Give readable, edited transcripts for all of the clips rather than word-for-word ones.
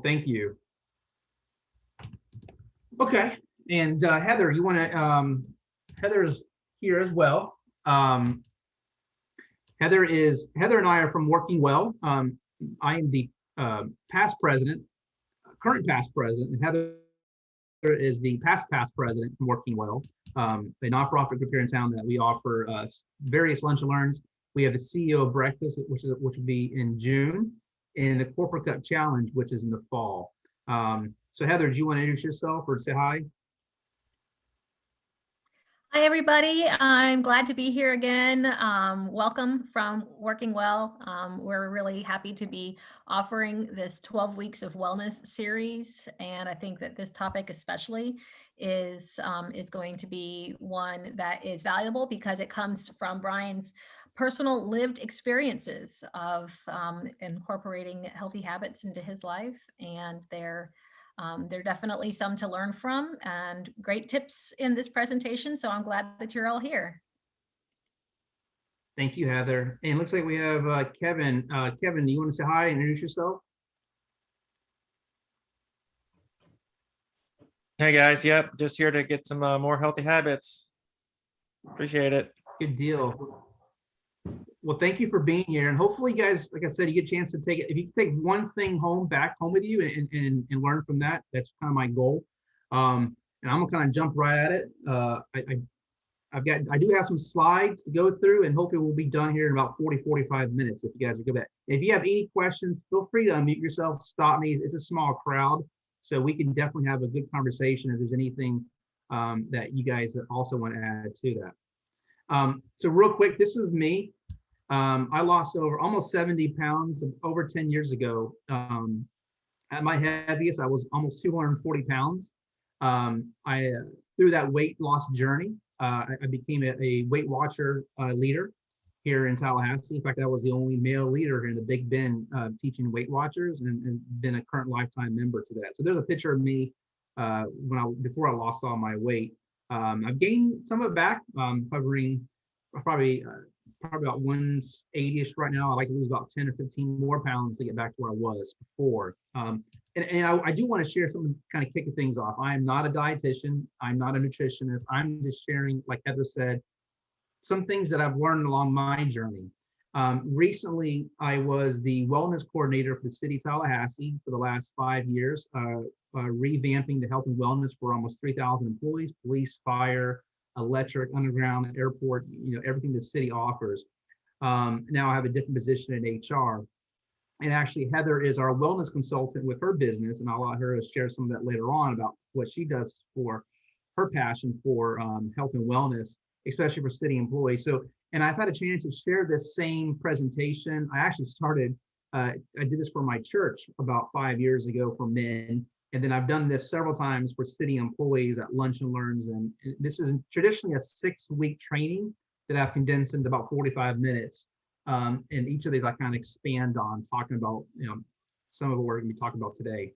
Thank you. Okay, and Heather, you want to? Heather's here as well. Um, Heather and I are from Working Well. I am the past president, current past president, and Heather is the past president from Working Well, a nonprofit group here in town that we offer various lunch and learns. We have the CEO breakfast, which will be in June, and the Corporate Cup Challenge, which is in the fall. So Heather, do you want to introduce yourself or say hi? Hi, everybody. I'm glad to be here again. Welcome from Working Well. We're really happy to be offering this 12 weeks of wellness series. And I think that this topic especially is going to be one that is valuable because it comes from Brian's personal lived experiences of incorporating healthy habits into his life. And there are definitely some to learn from and great tips in this presentation. So I'm glad that you're all here. Thank you, Heather. And it looks like we have Kevin. Kevin, do you want to say hi and introduce yourself? Hey guys, yep, just here to get some more healthy habits. Appreciate it. Good deal. Well, thank you for being here. And hopefully, guys, like I said, you get a chance to take it. If you can take one thing back home with you and learn from that, that's kind of my goal. And I'm gonna kind of jump right at it. I do have some slides to go through, and hopefully we'll be done here in about 45 minutes if you guys are good at that. If you have any questions, feel free to unmute yourself, stop me. It's a small crowd, so we can definitely have a good conversation if there's anything that you guys also want to add to that. So real quick, this is me. I lost almost 70 pounds over 10 years ago. At my heaviest, I was almost 240 pounds. Through that weight loss journey, I became a Weight Watcher leader here in Tallahassee. In fact, I was the only male leader in the Big Bend teaching Weight Watchers, and been a current lifetime member to that. So there's a picture of me before I lost all my weight. I've gained some of it back, hovering probably about 180-ish right now. I'd like to lose about 10 or 15 more pounds to get back to where I was before. And I do want to share something, kind of kicking things off. I am not a dietitian. I'm not a nutritionist. I'm just sharing, like Heather said, some things that I've learned along my journey. Recently, I was the wellness coordinator for the city of Tallahassee for the last 5 years, revamping the health and wellness for almost 3,000 employees, police, fire, electric, underground, airport, everything the city offers. Now I have a different position in HR. And actually, Heather is our wellness consultant with her business, and I'll allow her to share some of that later on about what she does for her passion for health and wellness, especially for city employees. So, and I've had a chance to share this same presentation. I actually started, I did this for my church about 5 years ago for men. And then I've done this several times for city employees at Lunch and Learns. And this is traditionally a 6-week training that I've condensed into about 45 minutes. And each of these I kind of expand on, talking about some of what we're going to be talking about today.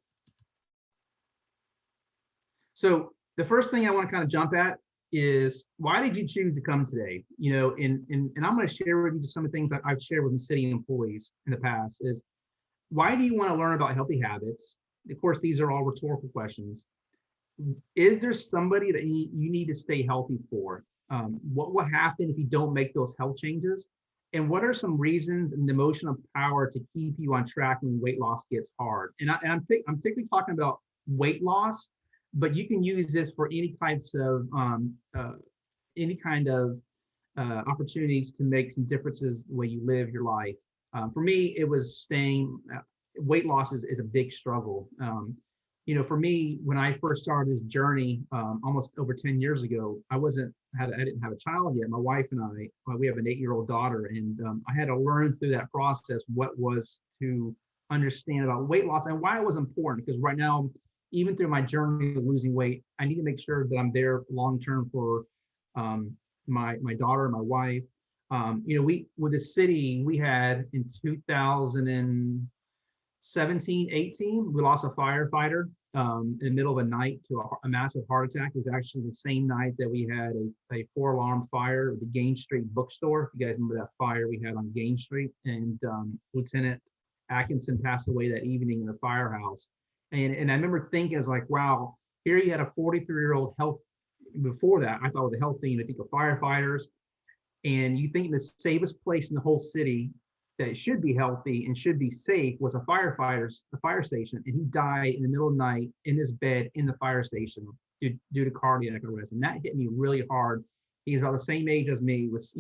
So the first thing I want to kind of jump at is, why did you choose to come today? And I'm going to share with you just some of the things that I've shared with the city employees in the past. Is why do you want to learn about healthy habits? Of course, these are all rhetorical questions. Is there somebody that you need to stay healthy for? What will happen if you don't make those health changes? And what are some reasons and the emotional power to keep you on track when weight loss gets hard? And I'm particularly talking about weight loss, but you can use this for any types of any kind of opportunities to make some differences the way you live your life. For me, it was staying. Weight loss is a big struggle. For me, when I first started this journey almost over 10 years ago, I didn't have a child yet. My wife and I, we have an 8-year-old daughter, and I had to learn through that process what was to understand about weight loss and why it was important. Because right now, even through my journey of losing weight, I need to make sure that I'm there long term for my daughter and my wife. We with the city, we had in 2017, 18, we lost a firefighter in the middle of the night to a massive heart attack. It was actually the same night that we had a 4-alarm fire at the Gaines Street bookstore. If you guys remember that fire we had on Gaines Street, and Lieutenant Atkinson passed away that evening in the firehouse. And I remember thinking, I was like, wow, here you had a 43-year-old health, before that, I thought it was a health thing to think of firefighters. And you think the safest place in the whole city that should be healthy and should be safe was the fire station. And he died in the middle of the night in his bed in the fire station due to cardiac arrest. And that hit me really hard. He's about the same age as me with,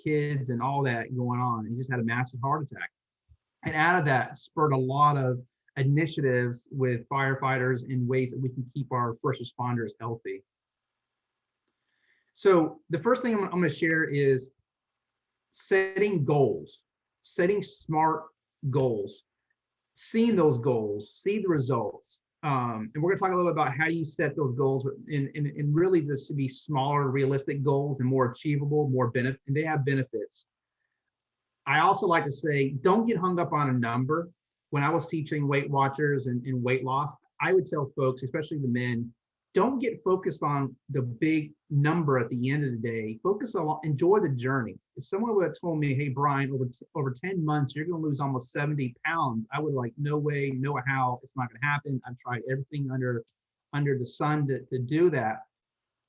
kids and all that going on. He just had a massive heart attack. And out of that spurred a lot of initiatives with firefighters in ways that we can keep our first responders healthy. So the first thing I'm going to share is setting goals, setting smart goals, seeing those goals, see the results. And we're going to talk a little bit about how you set those goals and really just to be smaller, realistic goals and more achievable, more benefit, and they have benefits. I also like to say, don't get hung up on a number. When I was teaching Weight Watchers and weight loss, I would tell folks, especially the men, don't get focused on the big number at the end of the day. Focus on, enjoy the journey. If someone would have told me, hey, Brian, over 10 months, you're going to lose almost 70 pounds, I would like, no way, no how, it's not going to happen. I've tried everything under the sun to do that.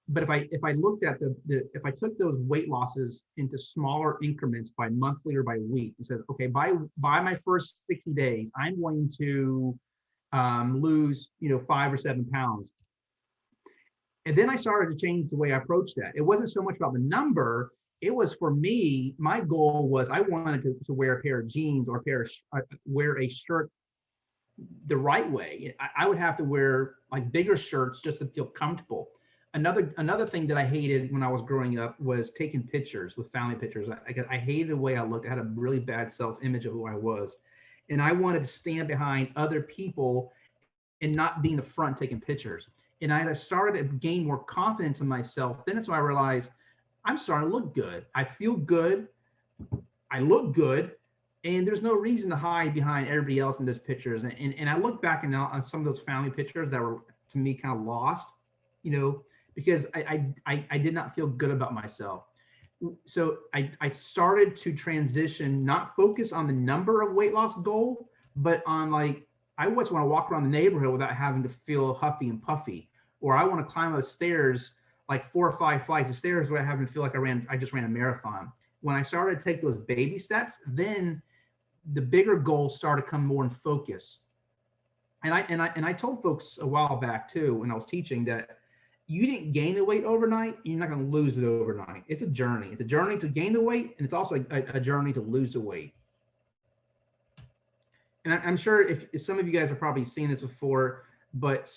But if I looked at if I took those weight losses into smaller increments by monthly or by week, and said, okay, by my first 60 days, I'm going to lose 5 or 7 pounds. And then I started to change the way I approached that. It wasn't so much about the number. It was, for me, my goal was I wanted to wear a pair of jeans or wear a shirt the right way. I would have to wear like bigger shirts just to feel comfortable. Another thing that I hated when I was growing up was taking pictures with family pictures. I hated the way I looked. I had a really bad self-image of who I was. And I wanted to stand behind other people and not be in the front taking pictures. And as I started to gain more confidence in myself, then that's when I realized I'm starting to look good. I feel good. I look good. And there's no reason to hide behind everybody else in those pictures. And I look back and on some of those family pictures that were, to me, kind of lost, because I did not feel good about myself. So I started to transition, not focus on the number of weight loss goal, but on like, I always want to walk around the neighborhood without having to feel huffy and puffy, or I want to climb those stairs, like 4 or 5 flights of stairs without having to feel like I just ran a marathon. When I started to take those baby steps, then the bigger goals started to come more in focus. And I told folks a while back too, when I was teaching, that you didn't gain the weight overnight, you're not going to lose it overnight. It's a journey. It's a journey to gain the weight, and it's also a journey to lose the weight. And I'm sure if some of you guys have probably seen this before, but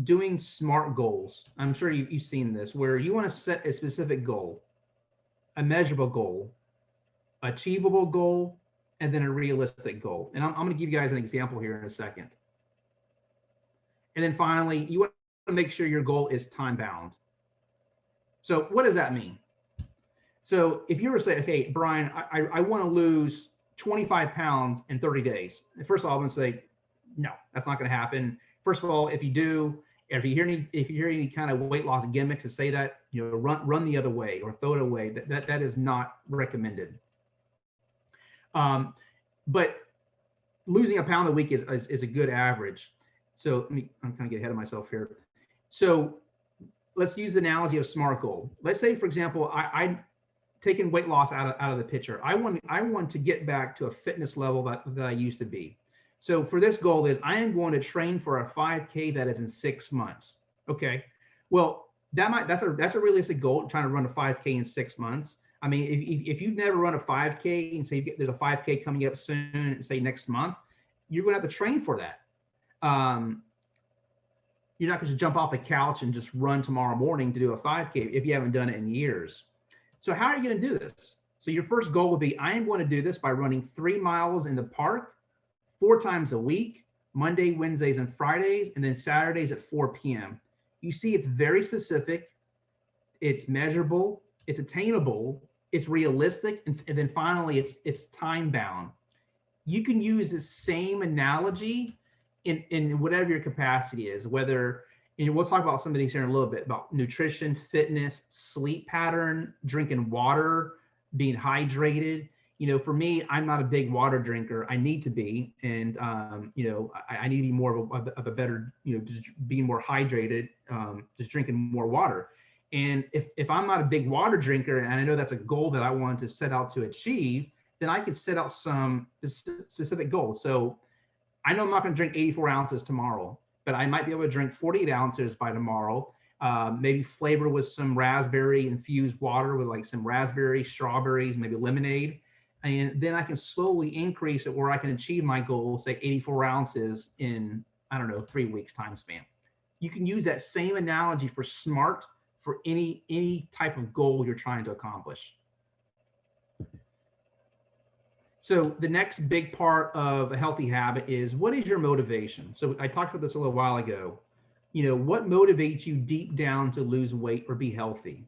doing SMART goals, I'm sure you've seen this, where you want to set a specific goal, a measurable goal, achievable goal, and then a realistic goal. And I'm going to give you guys an example here in a second. And then finally, you want to make sure your goal is time bound. So what does that mean? So if you were to say, okay, Brian, I want to lose 25 pounds in 30 days. First of all, I'm going to say, no, that's not going to happen. First of all, if you do, if you hear any kind of weight loss gimmick to say that, run the other way or throw it away. That is not recommended. But losing a pound a week is a good average. So I'm kind of get ahead of myself here. So let's use the analogy of SMART goal. Let's say, for example, I taking weight loss out of the picture. I want to get back to a fitness level that I used to be. So for this goal is I am going to train for a 5K that is in 6 months. Okay. Well, that's a realistic goal, trying to run a 5K in 6 months. I mean, if you've never run a 5K and say there's a 5K coming up soon, say next month, you're going to have to train for that. You're not going to jump off the couch and just run tomorrow morning to do a 5K if you haven't done it in years. So how are you going to do this? So your first goal would be, I am going to do this by running 3 miles in the park 4 times a week, Monday, Wednesdays, and Fridays, and then Saturdays at 4 p.m. You see, it's very specific, it's measurable, it's attainable, it's realistic, and then finally, it's time bound. You can use the same analogy in whatever your capacity is, whether, and we'll talk about some of these here in a little bit, about nutrition, fitness, sleep pattern, drinking water, being hydrated. For me, I'm not a big water drinker. I need to be, and I need to be more of a better, just being more hydrated, just drinking more water. And if I'm not a big water drinker, and I know that's a goal that I want to set out to achieve, then I could set out some specific goals. So I know I'm not going to drink 84 ounces tomorrow, but I might be able to drink 48 ounces by tomorrow. Maybe flavor with some raspberry infused water with like some raspberries, strawberries, maybe lemonade. And then I can slowly increase it where I can achieve my goal, say 84 ounces in, I don't know, 3 weeks time span. You can use that same analogy for SMART for any type of goal you're trying to accomplish. So the next big part of a healthy habit is, what is your motivation? So I talked about this a little while ago. What motivates you deep down to lose weight or be healthy?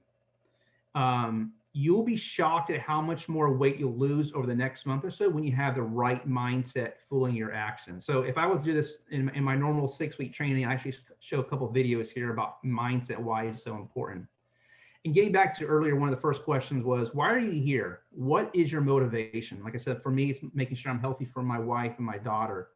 You'll be shocked at how much more weight you'll lose over the next month or so when you have the right mindset fueling your action. So if I was to do this in my normal 6-week training, I actually show a couple of videos here about mindset, why it's so important. And getting back to earlier, one of the first questions was, why are you here? What is your motivation? Like I said, for me, it's making sure I'm healthy for my wife and my daughter.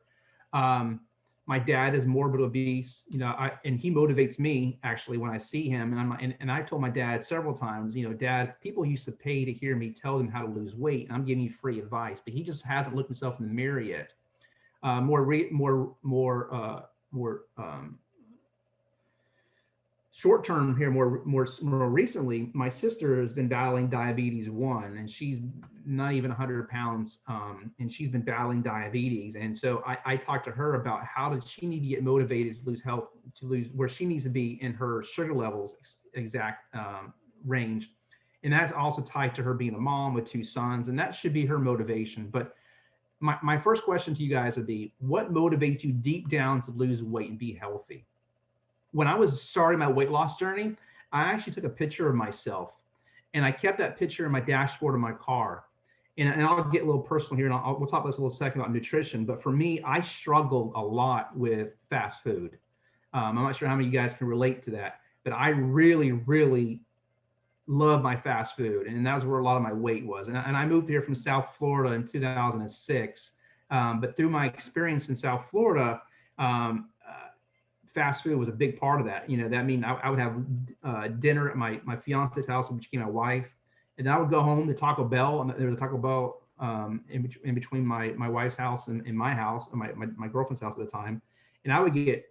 My dad is morbid obese, and he motivates me actually when I see him. And I told my dad several times, Dad, people used to pay to hear me tell them how to lose weight, and I'm giving you free advice, but he just hasn't looked himself in the mirror yet. Short term here, more recently, my sister has been battling diabetes 1, and she's not even 100 pounds, and she's been battling diabetes. And so I talked to her about how does she need to get motivated to lose where she needs to be in her sugar levels exact range. And that's also tied to her being a mom with 2 sons, and that should be her motivation. But my first question to you guys would be, what motivates you deep down to lose weight and be healthy? When I was starting my weight loss journey, I actually took a picture of myself, and I kept that picture in my dashboard of my car. And I'll get a little personal here, and we'll talk about this a little second about nutrition. But for me, I struggled a lot with fast food. I'm not sure how many of you guys can relate to that, but I really, really love my fast food, and that was where a lot of my weight was. And I moved here from South Florida in 2006. But through my experience in South Florida, fast food was a big part of that. That mean I would have dinner at my fiance's house, which became my wife, and then I would go home to Taco Bell. And there was a Taco Bell in between my wife's house and my house, and my girlfriend's house at the time. And I would get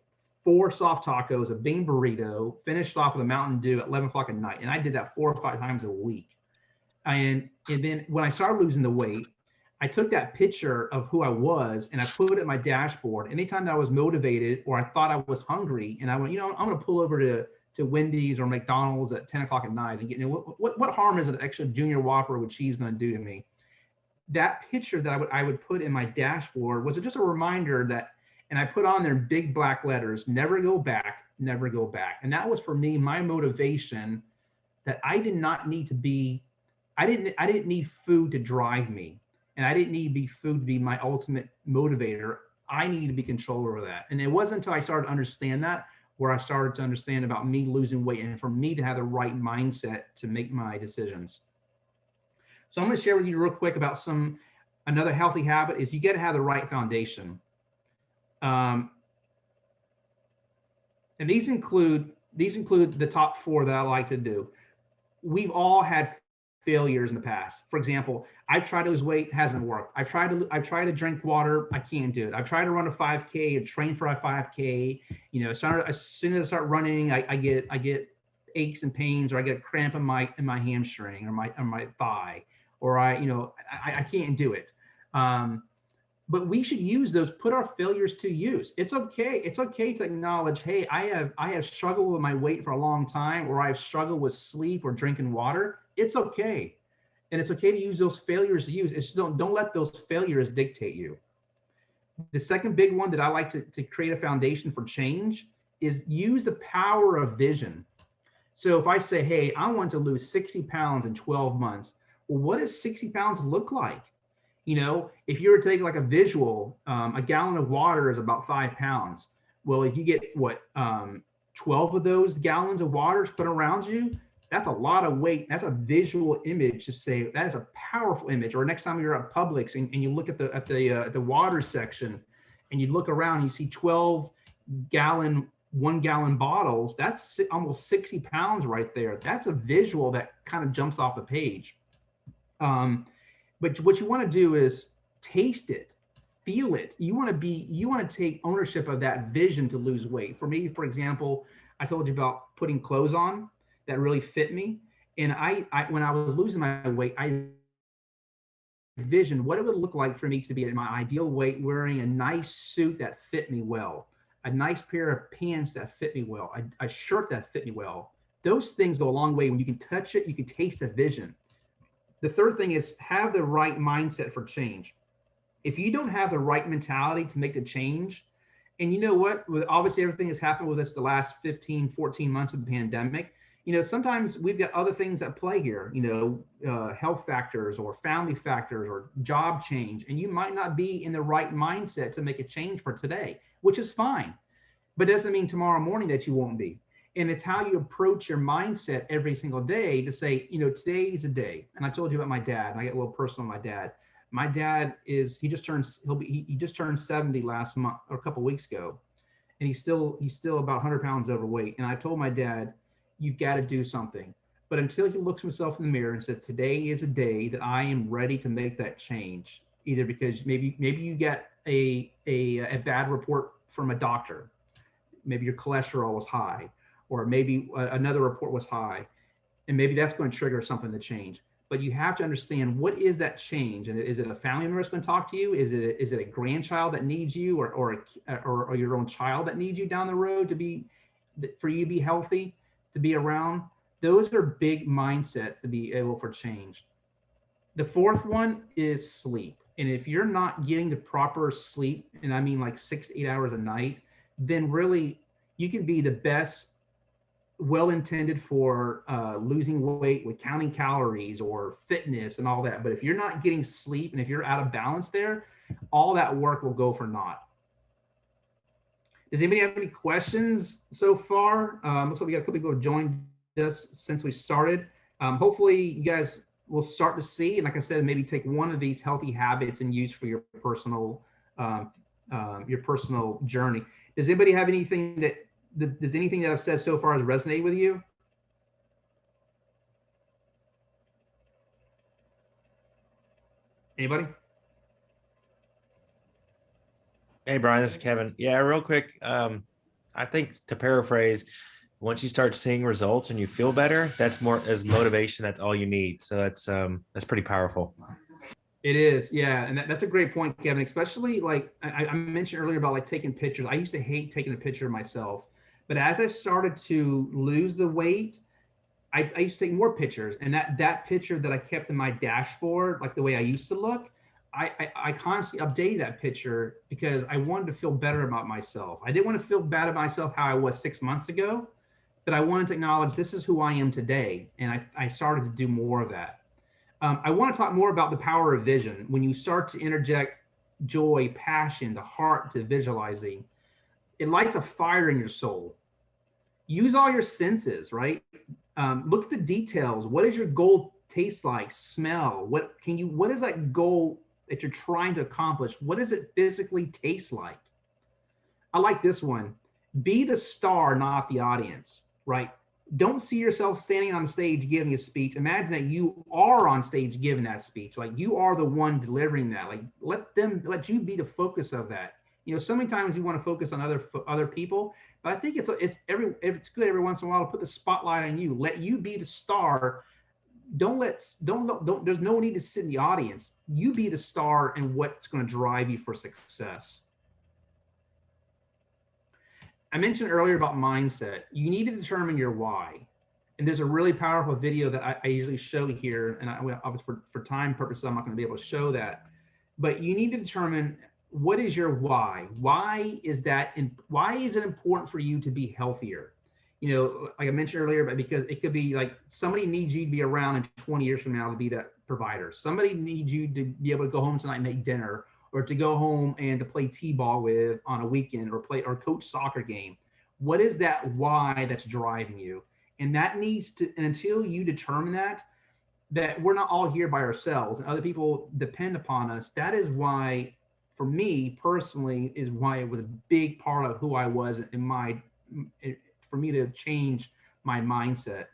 4 soft tacos, a bean burrito, finished off with a Mountain Dew at 11 o'clock at night. And I did that 4 or 5 times a week. And then when I started losing the weight, I took that picture of who I was and I put it in my dashboard. Anytime that I was motivated or I thought I was hungry, and I went, I'm going to pull over to Wendy's or McDonald's at 10 o'clock at night and get, what harm is an extra junior Whopper with cheese going to do to me? That picture that I would put in my dashboard was just a reminder that, and I put on there in big black letters, never go back, never go back. And that was for me, my motivation, that I did not need to be, I didn't need food to drive me. And I didn't need food to be my ultimate motivator. I needed to be control over that. And it wasn't until I started to understand that where I started to understand about me losing weight and for me to have the right mindset to make my decisions. So I'm going to share with you real quick about another healthy habit is you got to have the right foundation. And these include the top 4 that I like to do. We've all had failures in the past. For example, I tried to lose weight, hasn't worked. I tried to drink water, I can't do it. I've tried to run a 5K and train for a 5K. As soon as I start running, I get aches and pains, or I get a cramp in my hamstring or my thigh, or I can't do it. But we should use those, put our failures to use. It's okay. It's okay to acknowledge, hey, I have struggled with my weight for a long time, or I've struggled with sleep or drinking water. It's okay. And it's okay to use those failures to use. It's just don't let those failures dictate you. The second big one that I like to create a foundation for change is use the power of vision. So if I say, hey, I want to lose 60 pounds in 12 months, well, what does 60 pounds look like? If you were to take like a visual, a gallon of water is about 5 pounds. Well, if you get 12 of those gallons of water put around you, That's a lot of weight. That's a visual image to say that is a powerful image. Or next time you're at Publix and you look at the water section and you look around and you see 12-gallon, 1-gallon bottles, that's almost 60 pounds right there. That's a visual that kind of jumps off the page. But what you want to do is taste it, feel it. You want to take ownership of that vision to lose weight. For me, for example, I told you about putting clothes on that really fit me. And I when I was losing my weight, I envisioned what it would look like for me to be at my ideal weight, wearing a nice suit that fit me well, a nice pair of pants that fit me well, a shirt that fit me well. Those things go a long way. When you can touch it, you can taste the vision. The third thing is have the right mindset for change. If you don't have the right mentality to make the change, and you know what, with obviously everything that's happened with us the last 15, 14 months of the pandemic, sometimes we've got other things at play here, health factors or family factors or job change, and you might not be in the right mindset to make a change for today, which is fine, but doesn't mean tomorrow morning that you won't be. And it's how you approach your mindset every single day to say, today is a day. And I told you about my dad, and I get a little personal with my dad. My dad he just turned 70 last month or a couple of weeks ago, and he's still about 100 pounds overweight. And I told my dad, you've got to do something. But until he looks himself in the mirror and says, today is a day that I am ready to make that change, either because maybe you get a bad report from a doctor, maybe your cholesterol was high, or maybe another report was high, and maybe that's going to trigger something to change. But you have to understand, what is that change? And is it a family member that's going to talk to you? Is it a grandchild that needs you, or your own child that needs you down the road for you to be healthy, to be around? Those are big mindsets to be able for change. The fourth one is sleep. And if you're not getting the proper sleep, and I mean like 6 to 8 hours a night, then really you can be the best, well-intended for losing weight with counting calories or fitness and all that. But if you're not getting sleep and if you're out of balance there, all that work will go for naught. Does anybody have any questions so far? Looks like we got a couple people who have joined us since we started. Hopefully you guys will start to see, and like I said, maybe take one of these healthy habits and use for your personal journey. Does anybody have anything does anything that I've said so far has resonated with you? Anybody? Hey, Brian, this is Kevin. Yeah, real quick. I think to paraphrase, once you start seeing results and you feel better, that's more as motivation. That's all you need. So that's pretty powerful. It is, yeah, and that's a great point, Kevin. Especially like I mentioned earlier about like taking pictures. I used to hate taking a picture of myself, but as I started to lose the weight, I used to take more pictures, and that picture that I kept in my dashboard, like the way I used to look, I constantly updated that picture because I wanted to feel better about myself. I didn't want to feel bad about myself how I was 6 months ago, but I wanted to acknowledge this is who I am today, and I started to do more of that. I want to talk more about the power of vision. When you start to interject joy, passion, the heart to visualizing, it lights a fire in your soul. Use all your senses, right? Look at the details. What does your goal taste like? Smell. What is that goal that you're trying to accomplish? What does it physically taste like? I like this one. Be the star, not the audience, right? Don't see yourself standing on the stage giving a speech. Imagine that you are on stage giving that speech. Like you are the one delivering that. Like let you be the focus of that. So many times you want to focus on other people, but I think it's good every once in a while to put the spotlight on you. Let you be the star. There's no need to sit in the audience. You be the star and what's going to drive you for success. I mentioned earlier about mindset. You need to determine your why. And there's a really powerful video that I usually show here. And obviously for time purposes, I'm not going to be able to show that. But you need to determine, what is your why? Why is it important for you to be healthier? Like I mentioned earlier, but because it could be like somebody needs you to be around in 20 years from now to be that provider. Somebody needs you to be able to go home tonight and make dinner, or to go home and to play t-ball with on a weekend, or coach soccer game. What is that why that's driving you? And that needs to, and until you determine that we're not all here by ourselves and other people depend upon us, that is why, for me personally, is why it was a big part of who I was for me to change my mindset.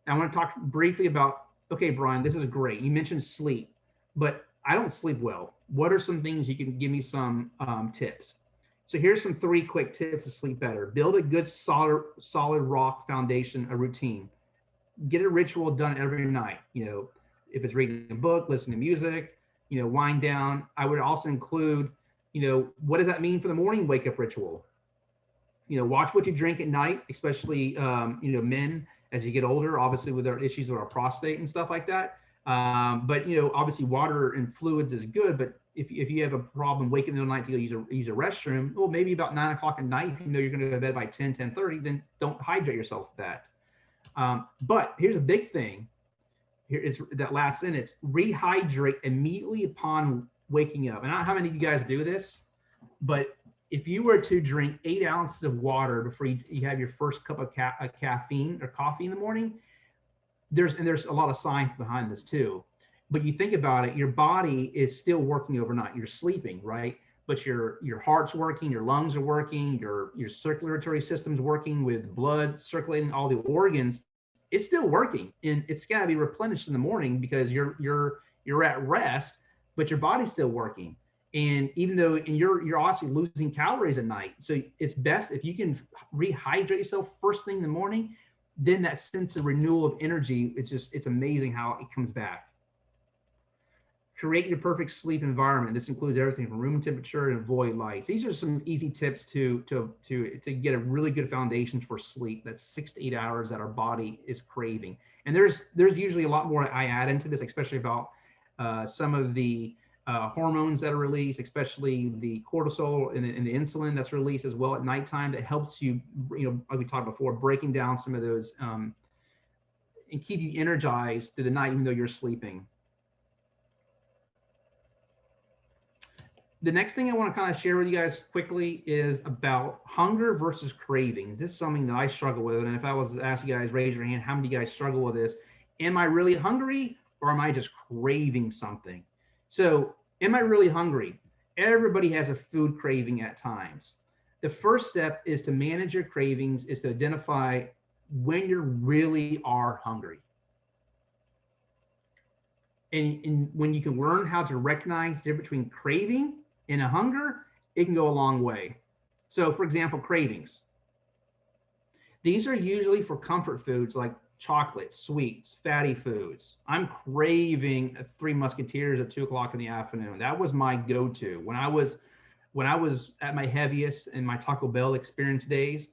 I want to talk briefly about, okay, Brian, this is great. You mentioned sleep, but I don't sleep well. What are some things you can give me some tips? So here's some 3 quick tips to sleep better. Build a good solid rock foundation, a routine. Get a ritual done every night. If it's reading a book, listen to music, wind down. I would also include, what does that mean for the morning wake up ritual? Watch what you drink at night, especially, men as you get older, obviously with our issues with our prostate and stuff like that. But, obviously water and fluids is good, but if you have a problem waking in the night to go use a restroom, well, maybe about 9 o'clock at night, if you know you're going to go to bed by 10:30, then don't hydrate yourself with that. But here's a big thing. Here is that last sentence: rehydrate immediately upon waking up. And I don't know how many of you guys do this, but if you were to drink 8 ounces of water before you have your first cup of caffeine or coffee in the morning, there's a lot of science behind this too. But you think about it, your body is still working overnight. You're sleeping, right? But your heart's working, your lungs are working, your circulatory system's working with blood circulating all the organs. It's still working, and it's got to be replenished in the morning because you're at rest, but your body's still working. And even though, and you're also losing calories at night, so it's best if you can rehydrate yourself first thing in the morning. Then that sense of renewal of energy, it's amazing how it comes back. Create your perfect sleep environment. This includes everything from room temperature and avoid lights. These are some easy tips to get a really good foundation for sleep. That's 6 to 8 hours that our body is craving. And there's usually a lot more I add into this, especially about some of the hormones that are released, especially the cortisol and the insulin that's released as well at nighttime, that helps you, like we talked before, breaking down some of those and keep you energized through the night, even though you're sleeping. The next thing I want to kind of share with you guys quickly is about hunger versus cravings. This is something that I struggle with. And if I was to ask you guys, raise your hand, how many of you guys struggle with this? Am I really hungry, or am I just craving something? So am I really hungry? Everybody has a food craving at times. The first step is to manage your cravings, is to identify when you really are hungry. And when you can learn how to recognize the difference between craving and a hunger, it can go a long way. So for example, cravings. These are usually for comfort foods like chocolate, sweets, fatty foods. I'm craving a Three Musketeers at 2 o'clock in the afternoon. That was my go-to. When I was at my heaviest in my Taco Bell experience days,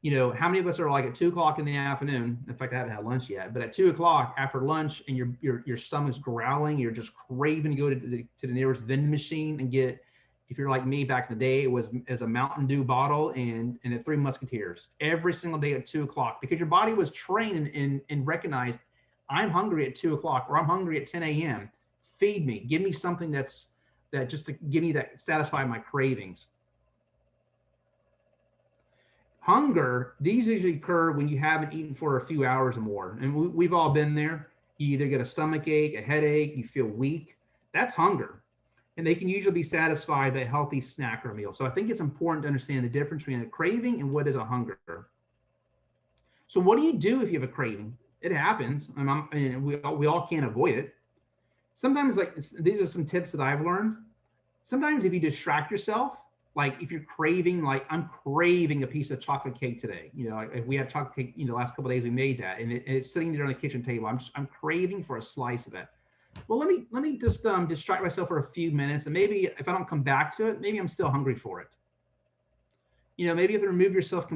how many of us are like at 2 o'clock in the afternoon? In fact, I haven't had lunch yet, but at 2 o'clock after lunch and your stomach's growling, you're just craving to go to the nearest vending machine and get, if you're like me back in the day, it was as a Mountain Dew bottle and a Three Musketeers every single day at 2 o'clock, because your body was trained and recognized, I'm hungry at 2 o'clock, or I'm hungry at 10 a.m. Feed me, give me something that just to give me that, satisfy my cravings. Hunger, these usually occur when you haven't eaten for a few hours or more. And we've all been there. You either get a stomach ache, a headache, you feel weak. That's hunger. And they can usually be satisfied by a healthy snack or meal. So I think it's important to understand the difference between a craving and what is a hunger. So what do you do if you have a craving? It happens, and we all can't avoid it. Sometimes, like, these are some tips that I've learned. Sometimes if you distract yourself, like if you're craving, like I'm craving a piece of chocolate cake today, like we had chocolate cake, the last couple of days we made that, and it's sitting there on the kitchen table. I'm craving for a slice of it. Well, let me just distract myself for a few minutes, and maybe if I don't come back to it, maybe I'm still hungry for it. Maybe you have to remove yourself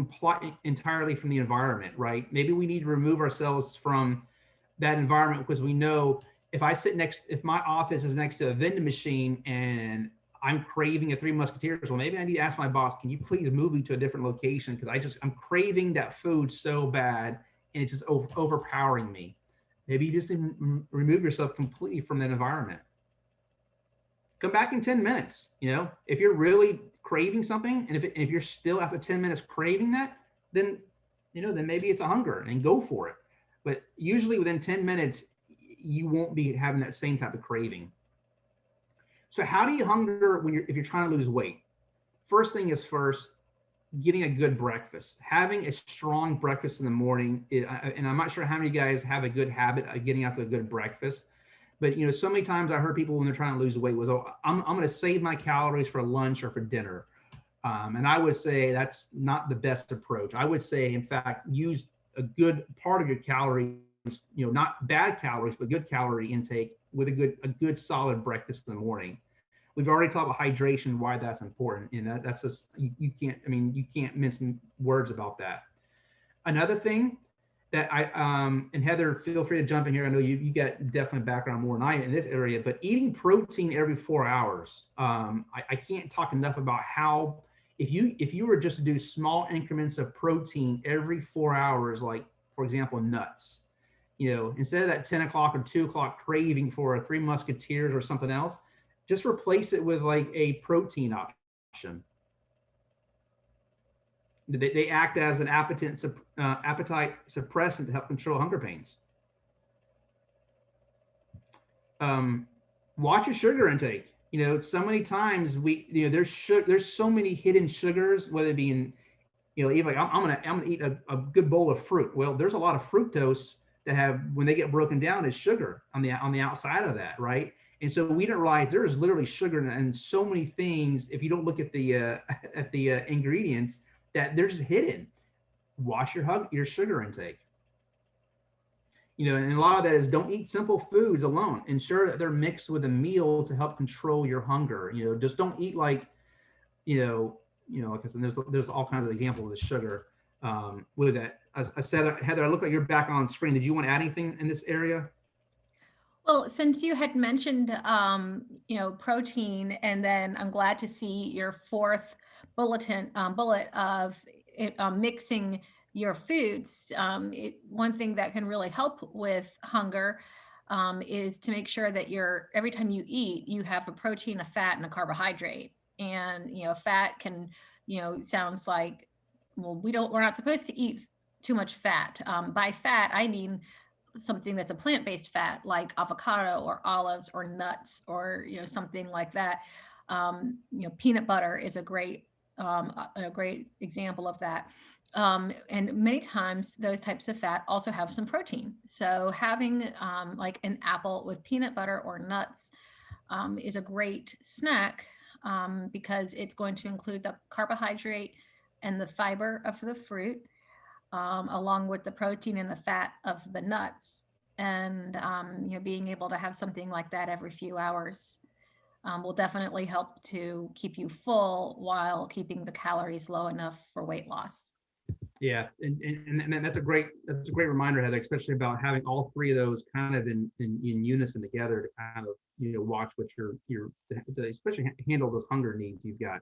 entirely from the environment, right? Maybe we need to remove ourselves from that environment, because we know if my office is next to a vending machine and I'm craving a Three Musketeers, well, maybe I need to ask my boss, can you please move me to a different location? Because I'm craving that food so bad, and it's just overpowering me. Maybe you just need to remove yourself completely from that environment. Come back in 10 minutes. If you're really craving something, and if you're still after 10 minutes craving that, then then maybe it's a hunger and go for it. But usually within 10 minutes, you won't be having that same type of craving. So how do you hunger if you're trying to lose weight? First thing is first, getting a good breakfast, having a strong breakfast in the morning. And I'm not sure how many guys have a good habit of getting out to a good breakfast. But so many times I heard people when they're trying to lose weight was, oh, I'm going to save my calories for lunch or for dinner. And I would say that's not the best approach. I would say, in fact, use a good part of your calories, not bad calories, but good calorie intake with a good solid breakfast in the morning. We've already talked about hydration, why that's important. That's just, you can't mince words about that. Another thing that and Heather, feel free to jump in here. I know you got definitely background more than I in this area, but eating protein every 4 hours. I can't talk enough about how, if you were just to do small increments of protein every 4 hours, like for example, nuts, instead of that 10 o'clock or 2 o'clock craving for a Three Musketeers or something else, just replace it with like a protein option. They act as an appetite suppressant to help control hunger pains. Watch your sugar intake. So many times there's so many hidden sugars, whether it be in, even like I'm gonna eat a good bowl of fruit. Well, there's a lot of fructose that have, when they get broken down, is sugar on the outside of that, right? And so we didn't realize there's literally sugar in so many things. If you don't look at the ingredients, that they're just hidden. Watch your sugar intake. And a lot of that is, don't eat simple foods alone. Ensure that they're mixed with a meal to help control your hunger. Just don't eat like, like I said, there's all kinds of examples of the sugar with that. I said, Heather, I look like you're back on screen. Did you want to add anything in this area? Well, since you had mentioned, protein, and then I'm glad to see your fourth bullet of mixing your foods. One thing that can really help with hunger is to make sure that every time you eat, you have a protein, a fat, and a carbohydrate. And, fat can, sounds like, well, we're not supposed to eat too much fat. By fat, I mean something that's a plant-based fat, like avocado or olives or nuts, or something like that. Peanut butter is a great example of that. And many times those types of fat also have some protein. So having like an apple with peanut butter or nuts is a great snack because it's going to include the carbohydrate and the fiber of the fruit, along with the protein and the fat of the nuts. And being able to have something like that every few hours will definitely help to keep you full while keeping the calories low enough for weight loss. Yeah, and that's a great reminder, Heather, especially about having all three of those kind of in unison together to kind of watch what you're to especially handle those hunger needs you've got.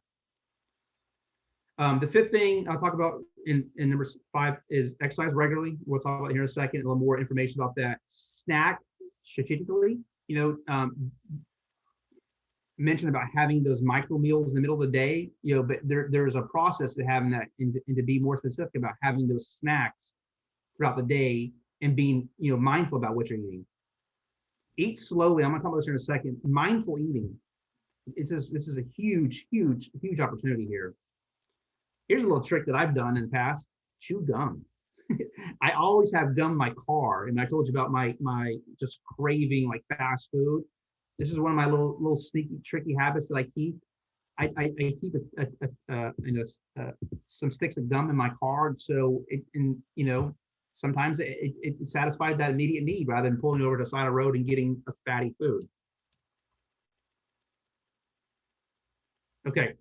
The fifth thing I'll talk about in number 5 is exercise regularly. We'll talk about here in a second, a little more information about that. Snack strategically, mentioned about having those micro meals in the middle of the day, but there's a process to having that, and to be more specific about having those snacks throughout the day and being, mindful about what you're eating. Eat slowly. I'm going to talk about this in a second. Mindful eating. This is a huge, huge, huge opportunity here. Here's a little trick that I've done in the past: chew gum. I always have gum in my car, and I told you about my just craving like fast food. This is one of my little sneaky, tricky habits that I keep. I keep some sticks of gum in my car, so sometimes it satisfies that immediate need rather than pulling over to the side of the road and getting a fatty food. Okay,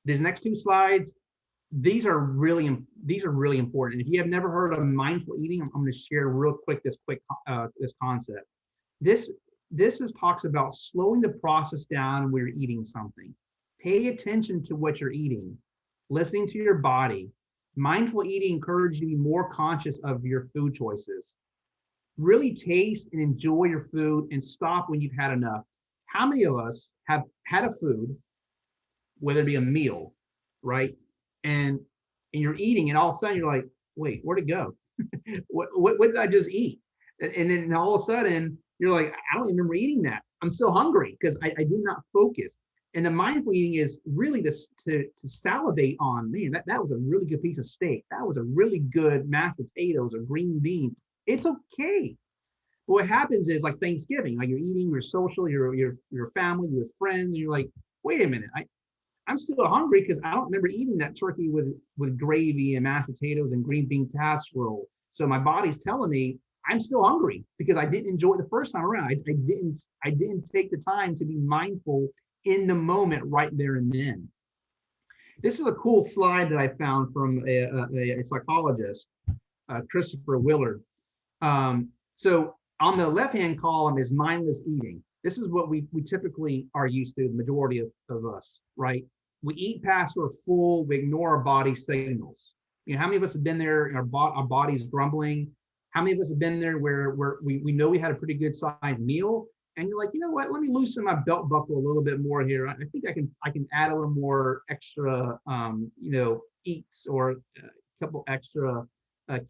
these next 2 slides, these are really important. And if you have never heard of mindful eating, I'm going to share real quick this concept. This talks about slowing the process down when you're eating something. Pay attention to what you're eating, listening to your body. Mindful eating encourages you to be more conscious of your food choices. Really taste and enjoy your food and stop when you've had enough. How many of us have had a food, whether it be a meal, right? And you're eating, and all of a sudden you're like, wait, where'd it go? What did I just eat? And then all of a sudden you're like, I don't even remember eating that. I'm still hungry because I did not focus. And the mindful eating is really to salivate on, man, that was a really good piece of steak. That was a really good mashed potatoes or green beans. It's okay. But what happens is like Thanksgiving, like you're eating, you're social, your family, your friends, and you're like, wait a minute, I'm still hungry because I don't remember eating that turkey with gravy and mashed potatoes and green bean casserole. So my body's telling me I'm still hungry because I didn't enjoy it the first time around. I didn't take the time to be mindful in the moment right there and then. This is a cool slide that I found from a psychologist, Christopher Willard. So on the left-hand column is mindless eating. This is what we typically are used to, the majority of us, right? We eat past we're full, we ignore our body signals. You know, how many of us have been there and our body's grumbling? How many of us have been there where we know we had a pretty good sized meal and you're like, you know what, let me loosen my belt buckle a little bit more here. I think I can add a little more extra, eats or a couple extra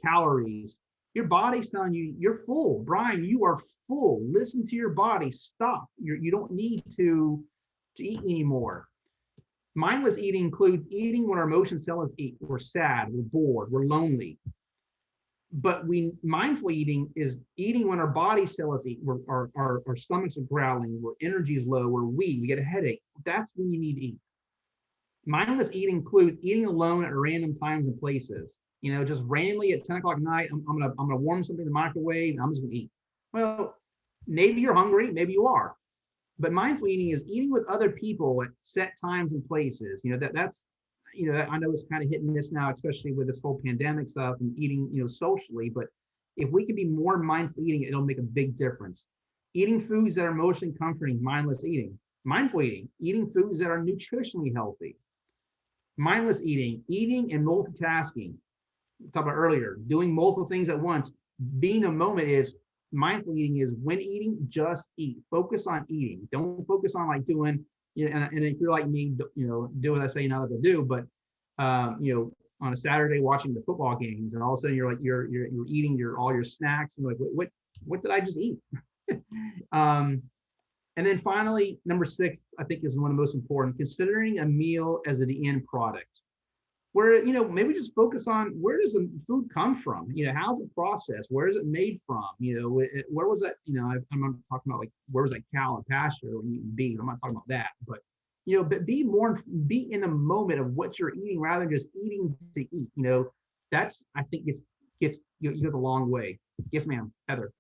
calories. Your body's telling you you're full. Brian, you are full. Listen to your body. Stop. You don't need to eat anymore. Mindless eating includes eating when our emotions tell us to eat. We're sad, we're bored, we're lonely. But mindful eating is eating when our bodies tell us to eat. Our stomachs are growling, our energy is low, we're weak, we get a headache. That's when you need to eat. Mindless eating includes eating alone at random times and places. You know, just randomly at 10 o'clock at night, I'm gonna warm something in the microwave and I'm just gonna eat. Well, maybe you're hungry, maybe you are. But mindful eating is eating with other people at set times and places. You know, that's, I know it's kind of hit and miss now, especially with this whole pandemic stuff and eating, socially. But if we can be more mindful eating, it'll make a big difference. Eating foods that are emotionally comforting, mindless eating. Mindful eating, eating foods that are nutritionally healthy. Mindless eating and multitasking. We talked about earlier, doing multiple things at once. Being a moment is mindful eating is when eating, just eat. Focus on eating. Don't focus on like doing, and if you're like me, do what I say, not as I do. But on a Saturday watching the football games, and all of a sudden you're eating all your snacks. And you're like, what did I just eat? And then finally, number 6, I think is one of the most important, considering a meal as the end product. Where, maybe just focus on where does the food come from? How's it processed? Where is it made from? Where was that? I'm not talking about like, where was that cow in pasture when you eat beef? I'm not talking about that. But, but be in the moment of what you're eating rather than just eating to eat. That's, I think gets you go a long way. Yes, ma'am, Heather.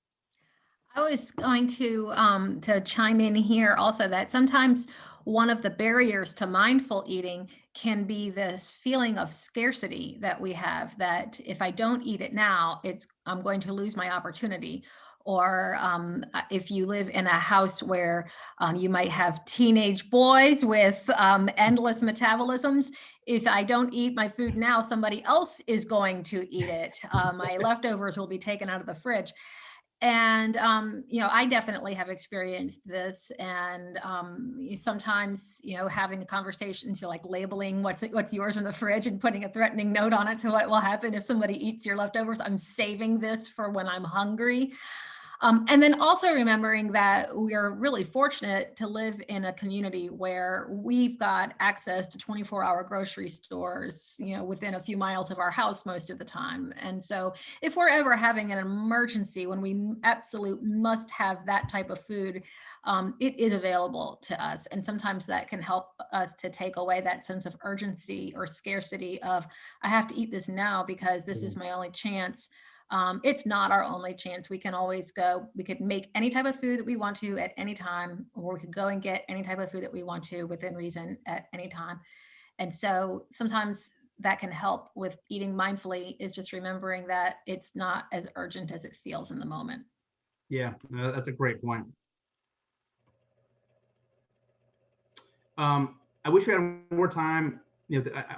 I was going to chime in here also that sometimes one of the barriers to mindful eating can be this feeling of scarcity that we have, that if I don't eat it now, I'm going to lose my opportunity. Or if you live in a house where you might have teenage boys with endless metabolisms, if I don't eat my food now, somebody else is going to eat it. My leftovers will be taken out of the fridge. And, I definitely have experienced this. And sometimes, having the conversations, like labeling what's yours in the fridge and putting a threatening note on it to what will happen if somebody eats your leftovers. I'm saving this for when I'm hungry. And then also remembering that we are really fortunate to live in a community where we've got access to 24-hour grocery stores, within a few miles of our house most of the time. And so if we're ever having an emergency when we absolutely must have that type of food, it is available to us. And sometimes that can help us to take away that sense of urgency or scarcity of, I have to eat this now because this is my only chance. It's not our only chance. We can always go, we could make any type of food that we want to at any time, or we could go and get any type of food that we want to within reason at any time. And so sometimes that can help with eating mindfully, is just remembering that it's not as urgent as it feels in the moment. Yeah, that's a great point. I wish we had more time,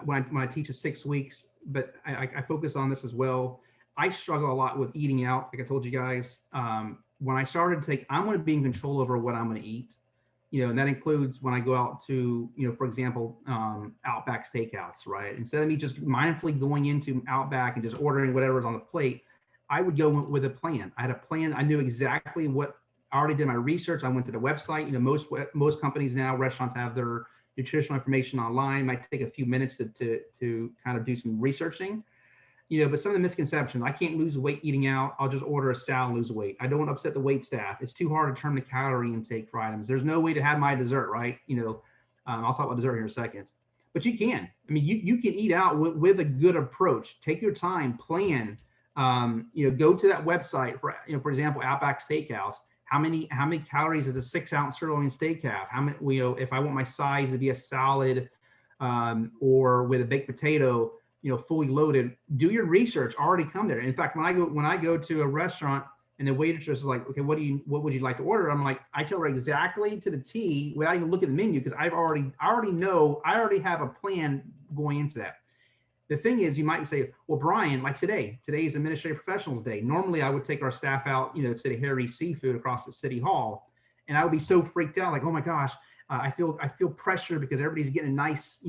when I teach 6 weeks, but I focus on this as well. I struggle a lot with eating out, like I told you guys. When I started to I want to be in control over what I'm going to eat. And that includes when I go out to, for example, Outback Steakhouse, right? Instead of me just mindfully going into Outback and just ordering whatever's on the plate, I would go with a plan. I had a plan. I knew exactly what. I already did my research. I went to the website. Most companies now, restaurants have their nutritional information online. It might take a few minutes to kind of do some researching. But some of the misconceptions, I can't lose weight eating out. I'll just order a salad and lose weight. I don't want to upset the wait staff. It's too hard to determine the calorie intake for items. There's no way to have my dessert, right? I'll talk about dessert here in a second. But you can. I mean, you can eat out with a good approach. Take your time, plan. Go to that website for example, Outback Steakhouse. How many calories is a 6-ounce sirloin steak have? How many? If I want my size to be a salad or with a baked potato, fully loaded, do your research. Already come there. In fact, when I go to a restaurant and the waitress is like, okay, what would you like to order? I'm like, I tell her exactly to the T without even looking at the menu, because I already have a plan going into that. The thing is, you might say, well, Brian, like today is Administrative Professionals Day. Normally I would take our staff out, to the Harry's Seafood across the City Hall. And I would be so freaked out, like, oh my gosh, I feel pressure because everybody's getting a nice,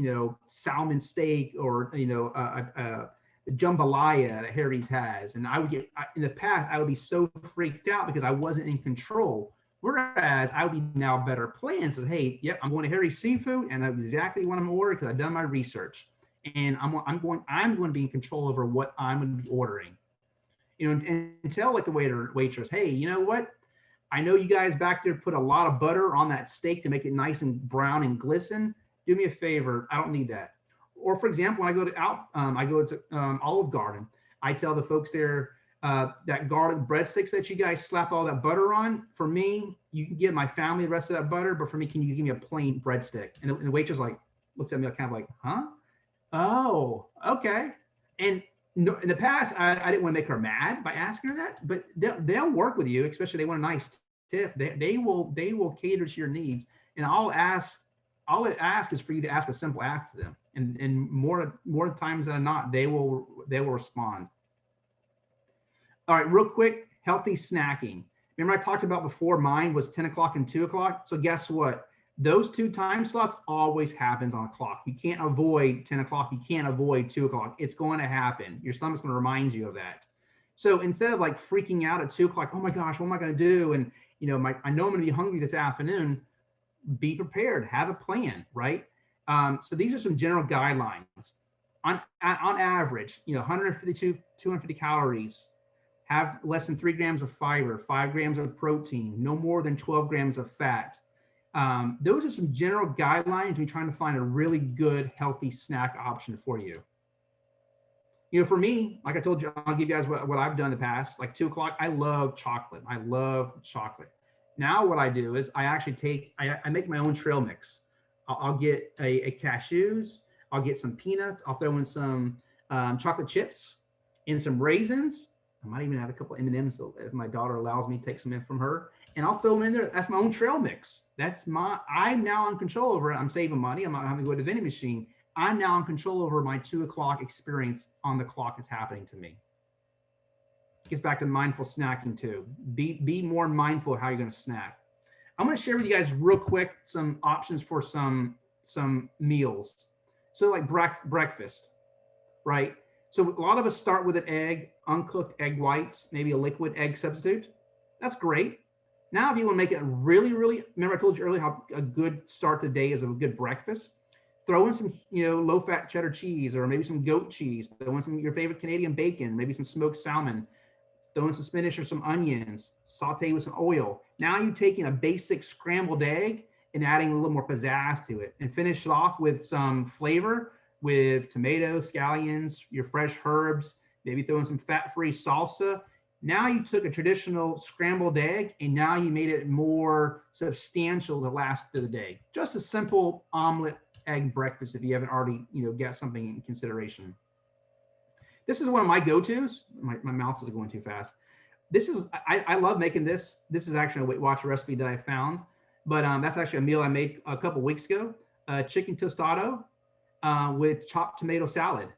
salmon steak or, a jambalaya that Harry's has. And I would get, in the past, I would be so freaked out because I wasn't in control. Whereas I would be now better planned. So, hey, yep, I'm going to Harry's Seafood and I know exactly what I'm going to order because I've done my research. And I'm going to be in control over what I'm going to be ordering. And tell like the waitress, hey, you know what? I know you guys back there put a lot of butter on that steak to make it nice and brown and glisten. Do me a favor. I don't need that. Or for example, when I go to Olive Garden, I tell the folks there that garlic breadsticks that you guys slap all that butter on. For me, you can give my family the rest of that butter, but for me, can you give me a plain breadstick? And the waitress looks at me kind of like, huh? Oh, okay. And in the past, I didn't want to make her mad by asking her that, but they'll work with you, especially if they want a nice tip. They will cater to your needs. And all it asks is for you to ask a simple ask to them. And more times than not, they will respond. All right, real quick, healthy snacking. Remember I talked about before, mine was 10 o'clock and 2 o'clock. So guess what? Those two time slots always happens on a clock. You can't avoid 10 o'clock. You can't avoid 2 o'clock. It's going to happen. Your stomach's going to remind you of that. So instead of like freaking out at 2 o'clock, oh my gosh, what am I going to do? And I know I'm going to be hungry this afternoon. Be prepared. Have a plan, right? So these are some general guidelines. On average, 150 to 250 calories. Have less than 3 grams of fiber, 5 grams of protein, no more than 12 grams of fat. Those are some general guidelines when you're trying to find a really good, healthy snack option for you. For me, like I told you, I'll give you guys what I've done in the past, like 2 o'clock, I love chocolate. I love chocolate. Now what I do is I actually I make my own trail mix. I'll get a cashews, I'll get some peanuts, I'll throw in some chocolate chips and some raisins. I might even have a couple of M&Ms if my daughter allows me to take some in from her. And I'll throw them in there. That's my own trail mix. I'm now in control over it. I'm saving money. I'm not having to go to the vending machine. I'm now in control over my 2 o'clock experience on the clock that's happening to me. It gets back to mindful snacking too. Be more mindful of how you're going to snack. I'm going to share with you guys real quick some options for some meals. So like breakfast, right? So a lot of us start with an egg, uncooked egg whites, maybe a liquid egg substitute. That's great. Now, if you want to make it really, really, remember I told you earlier how a good start to the day is a good breakfast. Throw in some, low-fat cheddar cheese or maybe some goat cheese. Throw in some of your favorite Canadian bacon, maybe some smoked salmon. Throw in some spinach or some onions. Saute with some oil. Now you're taking a basic scrambled egg and adding a little more pizzazz to it, and finish it off with some flavor with tomatoes, scallions, your fresh herbs. Maybe throw in some fat-free salsa. Now you took a traditional scrambled egg and now you made it more substantial to last through the day. Just a simple omelet egg breakfast if you haven't already, got something in consideration. This is one of my go-tos. My mouse is going too fast. I love making this. This is actually a Weight Watcher recipe that I found, but that's actually a meal I made a couple weeks ago. Chicken tostado with chopped tomato salad.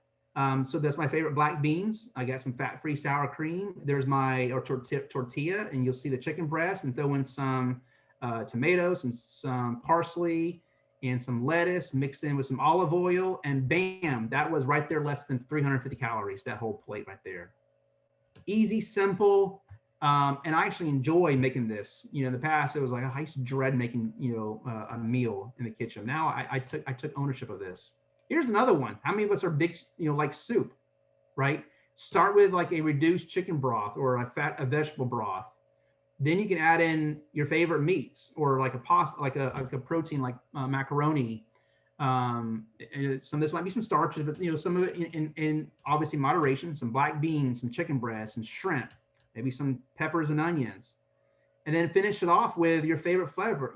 So that's my favorite black beans. I got some fat-free sour cream. There's my tortilla, and you'll see the chicken breast, and throw in some tomatoes, some parsley, and some lettuce mixed in with some olive oil, and bam, that was right there, less than 350 calories, that whole plate right there. Easy, simple, and I actually enjoy making this. You know, in the past, it was like, I used to dread making, a meal in the kitchen. Now I took ownership of this. Here's another one. How many of us are big, like soup, right? Start with like a reduced chicken broth or a vegetable broth. Then you can add in your favorite meats or like a pasta, like a protein, like macaroni. And some of this might be some starches, but some of it in obviously moderation. Some black beans, some chicken breast, some shrimp, maybe some peppers and onions. And then finish it off with your favorite flavor.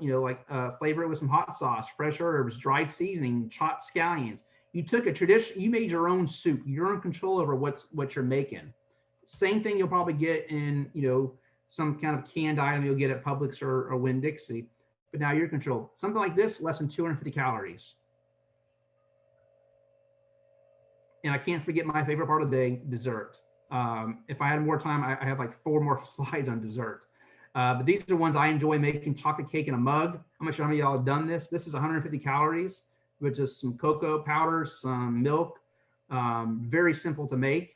Flavor it with some hot sauce, fresh herbs, dried seasoning, chopped scallions. You took a tradition. You made your own soup. You're in control over what you're making. Same thing you'll probably get in some kind of canned item you'll get at Publix or Winn-Dixie, but now you're in control. Something like this, less than 250 calories. And I can't forget my favorite part of the day, dessert. If I had more time, I have like 4 more slides on dessert. But these are ones I enjoy making. Chocolate cake in a mug. I'm not sure how many of y'all have done this. This is 150 calories with just some cocoa powder, some milk. Very simple to make.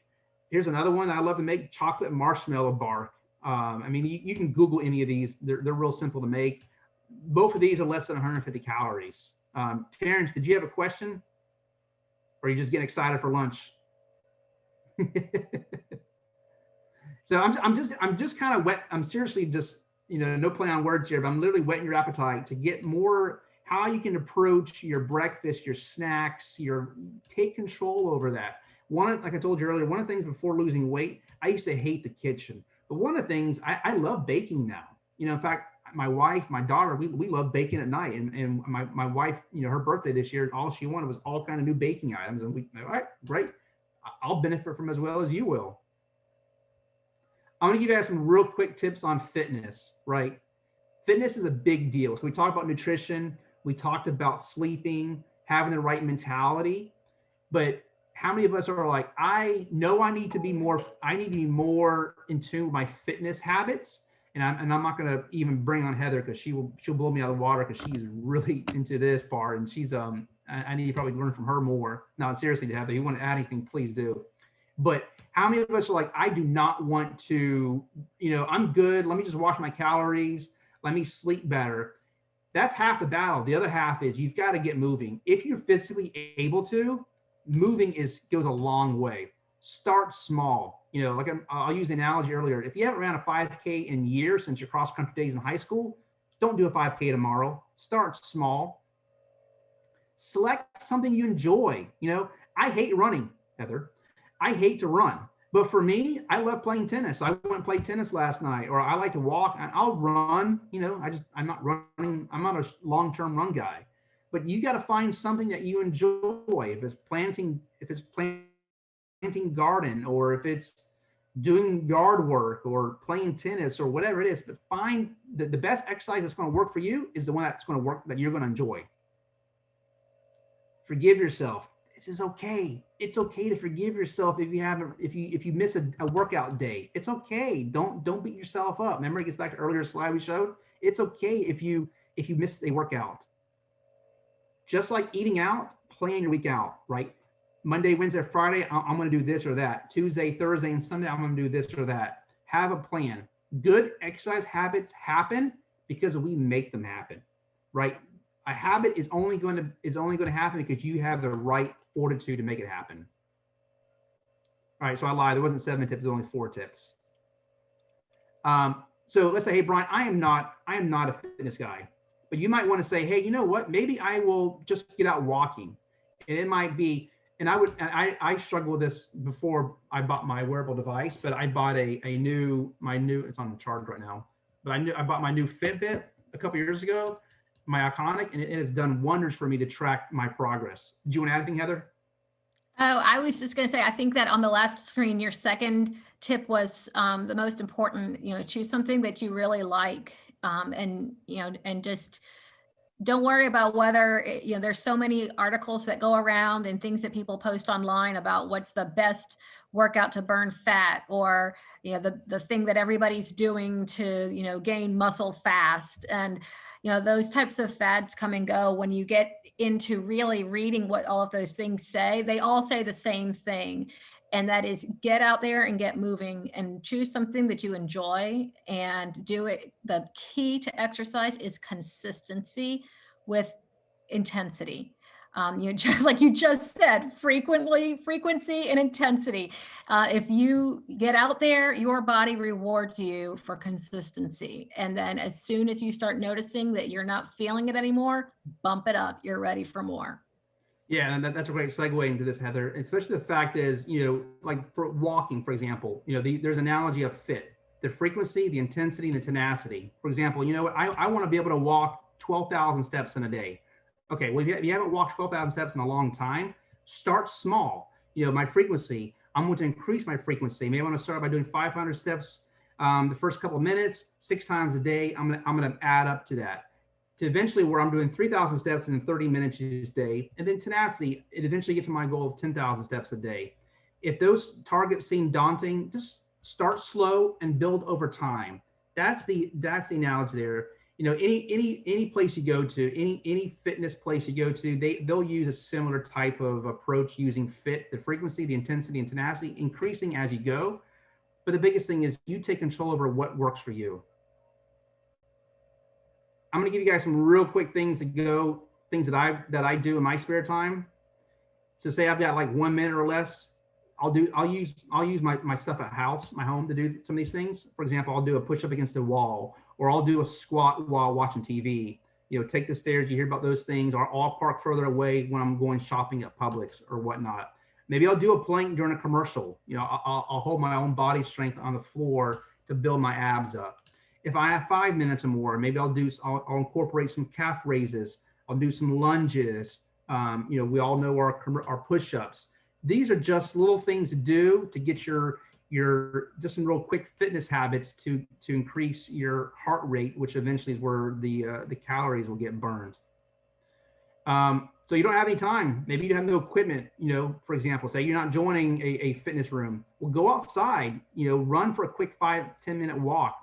Here's another one that I love to make, chocolate marshmallow bark. I mean, you can Google any of these. They're real simple to make. Both of these are less than 150 calories. Terrence, did you have a question? Or are you just getting excited for lunch? So I'm just kind of wet. I'm seriously just, no play on words here, but I'm literally whetting your appetite to get more how you can approach your breakfast, your snacks, take control over that. Like I told you earlier, one of the things before losing weight, I used to hate the kitchen. But one of the things I love baking now. In fact, my wife, my daughter, we love baking at night. And my wife, her birthday this year, all she wanted was all kind of new baking items. And all right, great. I'll benefit from as well as you will. I'm gonna give you guys some real quick tips on fitness, right? Fitness is a big deal. So we talked about nutrition, we talked about sleeping, having the right mentality, but how many of us are like, I know I need to be more in tune with my fitness habits. And I'm not gonna even bring on Heather because she'll blow me out of the water because she's really into this part. And she's I need to probably learn from her more. No, seriously, Heather, you want to add anything, please do. But how many of us are like, I do not want to, I'm good. Let me just watch my calories. Let me sleep better. That's half the battle. The other half is you've got to get moving. If you're physically able to, moving goes a long way. Start small. Like I'll use the analogy earlier. If you haven't ran a 5K in years since your cross country days in high school, don't do a 5K tomorrow. Start small. Select something you enjoy. I hate running, Heather. I hate to run. But for me, I love playing tennis. I went and played tennis last night, or I like to walk. I'll run. I'm not running. I'm not a long-term run guy. But you got to find something that you enjoy. If it's planting garden, or if it's doing yard work or playing tennis or whatever it is, but find the best exercise that's going to work for you is the one that's going to work, that you're going to enjoy. Forgive yourself. This is okay. It's okay to forgive yourself if you miss a workout day. It's okay. Don't beat yourself up. Remember, it gets back to earlier slide we showed. It's okay if you miss a workout. Just like eating out, plan your week out, right? Monday, Wednesday, Friday, I'm going to do this or that. Tuesday, Thursday, and Sunday, I'm going to do this or that. Have a plan. Good exercise habits happen because we make them happen, right? A habit is only going to happen because you have the right fortitude to make it happen. All right, so I lied. There wasn't 7 tips. There's only 4 tips. So let's say, hey, Brian, I am not a fitness guy, but you might want to say, hey, you know what? Maybe I will just get out walking, and it might be. And I struggled with this before I bought my wearable device, but I bought my new. It's on charge right now. But I bought my new Fitbit a couple years ago, my Iconic, and it has done wonders for me to track my progress. Do you want to add anything, Heather? Oh, I was just going to say, I think that on the last screen, your second tip was the most important. Choose something that you really like, and just don't worry about whether, there's so many articles that go around and things that people post online about what's the best workout to burn fat, or, the thing that everybody's doing to, gain muscle fast. And, those types of fads come and go. When you get into really reading what all of those things say, they all say the same thing. And that is, get out there and get moving and choose something that you enjoy and do it. The key to exercise is consistency with intensity. Just like you just said, frequency and intensity. If you get out there, your body rewards you for consistency. And then as soon as you start noticing that you're not feeling it anymore, bump it up. You're ready for more. Yeah, and that's a great segue into this, Heather. Especially the fact is, like for walking, for example, there's an analogy of fit, the frequency, the intensity, and the tenacity. For example, I want to be able to walk 12,000 steps in a day. Okay, well, if you haven't walked 12,000 steps in a long time, start small. My frequency, I'm going to increase my frequency. Maybe I want to start by doing 500 steps the first couple of minutes, 6 times a day. I'm going to add up to that, to eventually where I'm doing 3,000 steps in 30 minutes each day. And then tenacity, it eventually get to my goal of 10,000 steps a day. If those targets seem daunting, just start slow and build over time. That's the analogy there. Any place you go to, any fitness place you go to, they'll use a similar type of approach, using fit, the frequency, the intensity, and tenacity, increasing as you go. But the biggest thing is you take control over what works for you. I'm going to give you guys some real quick things that I do in my spare time. So say I've got like 1 minute or less, I'll use my stuff at my home to do some of these things. For example, I'll do a push up against the wall, or I'll do a squat while watching TV. Take the stairs. You hear about those things. Or I'll park further away when I'm going shopping at Publix or whatnot. Maybe I'll do a plank during a commercial. I'll hold my own body strength on the floor to build my abs up. If I have 5 minutes or more, maybe I'll incorporate some calf raises. I'll do some lunges. We all know our push-ups. These are just little things to do to get your just some real quick fitness habits to increase your heart rate, which eventually is where the calories will get burned. So you don't have any time. Maybe you have no equipment. For example, say you're not joining a fitness room. Well, go outside. Run for a quick 5-10 minute walk.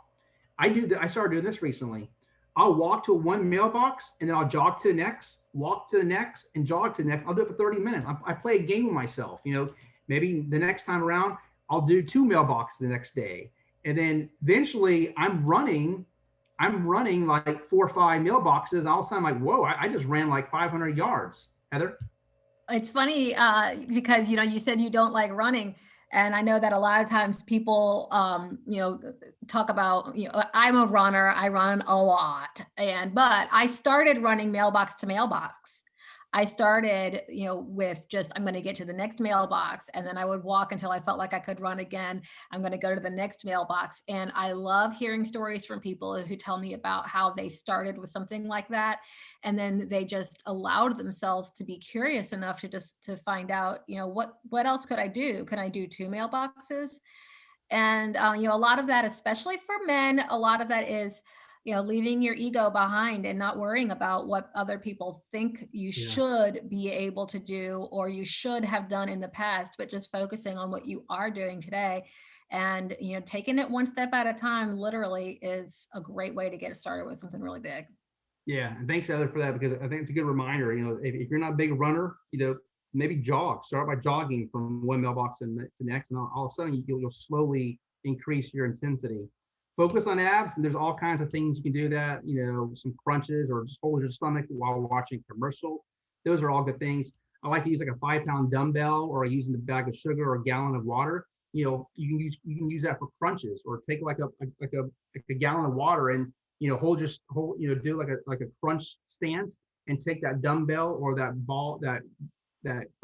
I started doing this recently. I'll walk to one mailbox and then I'll jog to the next, walk to the next, and jog to the next. I'll do it for 30 minutes. I play a game with myself. Maybe the next time around, I'll do 2 mailboxes the next day. And then eventually I'm running like 4 or 5 mailboxes. And all of a sudden I'm like, whoa, I just ran like 500 yards. Heather? It's funny because, you said you don't like running. And I know that a lot of times people, talk about, I'm a runner, I run a lot. But I started running mailbox to mailbox. I started, with just, I'm going to get to the next mailbox, and then I would walk until I felt like I could run again. I'm going to go to the next mailbox. And I love hearing stories from people who tell me about how they started with something like that. And then they just allowed themselves to be curious enough to find out, what else could I do? Can I do 2 mailboxes? And, a lot of that, especially for men, a lot of that is, leaving your ego behind and not worrying about what other people think you should be able to do or you should have done in the past, but just focusing on what you are doing today. And, taking it one step at a time literally is a great way to get started with something really big. Yeah, and thanks, Heather, for that, because I think it's a good reminder. If you're not a big runner, maybe jog. Start by jogging from one mailbox to the next, and all of a sudden you'll slowly increase your intensity. Focus on abs, and there's all kinds of things you can do that. Some crunches, or just hold your stomach while watching a commercial. Those are all good things. I like to use like a 5-pound dumbbell, or using the bag of sugar or a gallon of water. You can use that for crunches, or take like a gallon of water and do like a crunch stance, and take that dumbbell or that ball, that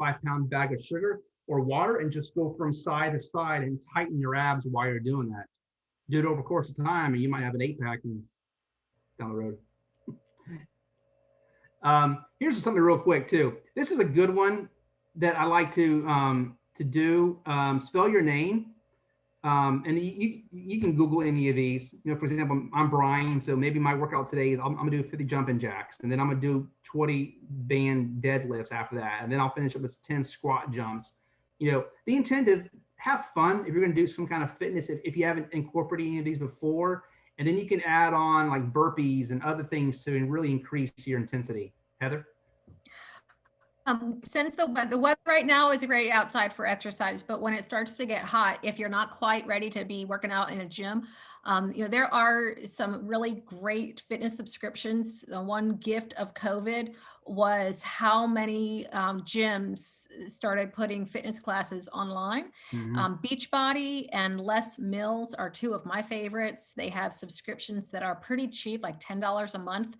5-pound bag of sugar or water, and just go from side to side and tighten your abs while you're doing that. Do it over the course of time, and you might have an 8-pack down the road. Here's something real quick too. This is a good one that I like to do. Spell your name. And you can Google any of these. You know, for example, I'm Brian, so maybe my workout today is I'm gonna do 50 jumping jacks, and then I'm gonna do 20 band deadlifts after that, and then I'll finish up with 10 squat jumps. You know, the intent is have fun if you're gonna do some kind of fitness. If you haven't incorporated any of these before, and then you can add on like burpees and other things to really increase your intensity. Heather? Since the weather right now is great outside for exercise, but when it starts to get hot, if you're not quite ready to be working out in a gym, you know, there are some really great fitness subscriptions. The one gift of COVID was how many gyms started putting fitness classes online. Beachbody and Les Mills are two of my favorites. They have subscriptions that are pretty cheap, like $10 a month,